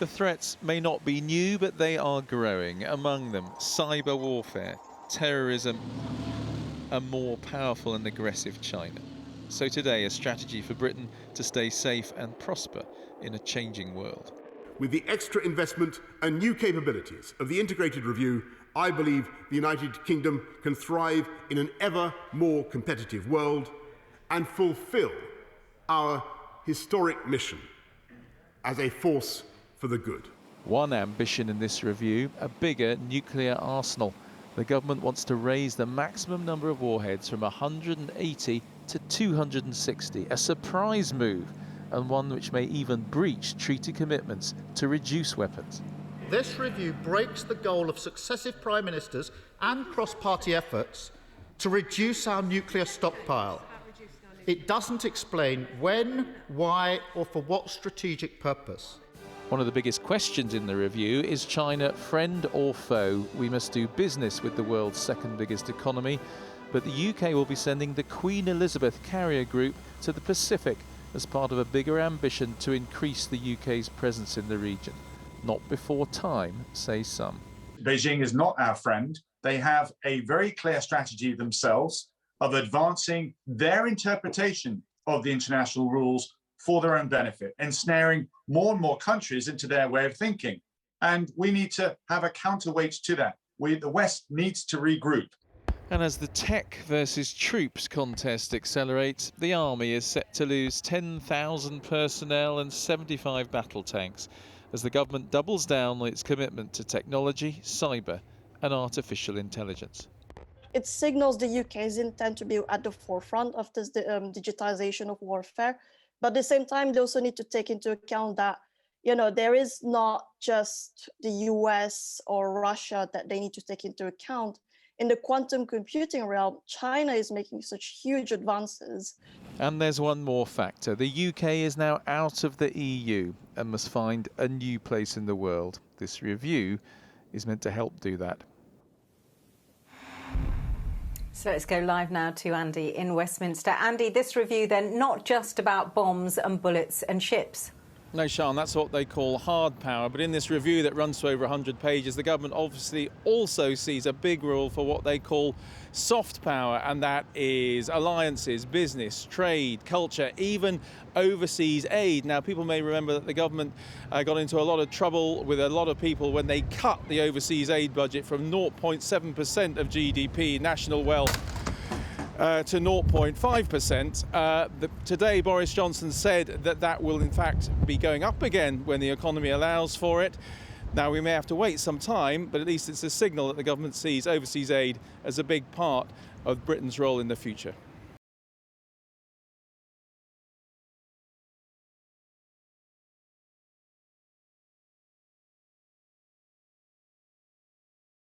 The threats may not be new, but they are growing. Among them, cyber warfare, terrorism, a more powerful and aggressive China. So today, a strategy for Britain to stay safe and prosper in a changing world. With the extra investment and new capabilities of the integrated review, I believe the United Kingdom can thrive in an ever more competitive world and fulfil our historic mission as a force for the good. One ambition in this review, a bigger nuclear arsenal. The government wants to raise the maximum number of warheads from 180 to 260, a surprise move, and one which may even breach treaty commitments to reduce weapons. This review breaks the goal of successive prime ministers and cross-party efforts to reduce our nuclear stockpile. It doesn't explain when, why, or for what strategic purpose. One of the biggest questions in the review is China friend or foe? We must do business with the world's second biggest economy, but the UK will be sending the Queen Elizabeth carrier group to the Pacific as part of a bigger ambition to increase the UK's presence in the region. Not before time, say some. Beijing is not our friend. They have a very clear strategy themselves of advancing their interpretation of the international rules for their own benefit, ensnaring more and more countries into their way of thinking. And we need to have a counterweight to that. The West needs to regroup. And as the tech versus troops contest accelerates, the army is set to lose 10,000 personnel and 75 battle tanks as the government doubles down on its commitment to technology, cyber and artificial intelligence. It signals the UK's intent to be at the forefront of this digitization of warfare. But at the same time, they also need to take into account that, there is not just the US or Russia that they need to take into account. In the quantum computing realm, China is making such huge advances. And there's one more factor. The UK is now out of the EU and must find a new place in the world. This review is meant to help do that. So let's go live now to Andy in Westminster. Andy, this review then not just about bombs and bullets and ships. No, Sian, that's what they call hard power. But in this review that runs to over 100 pages, the government obviously also sees a big role for what they call soft power, and that is alliances, business, trade, culture, even overseas aid. Now, people may remember that the government got into a lot of trouble with a lot of people when they cut the overseas aid budget from 0.7% of GDP, national wealth, to 0.5%. Today, Boris Johnson said that that will in fact be going up again when the economy allows for it. Now, we may have to wait some time, but at least it's a signal that the government sees overseas aid as a big part of Britain's role in the future.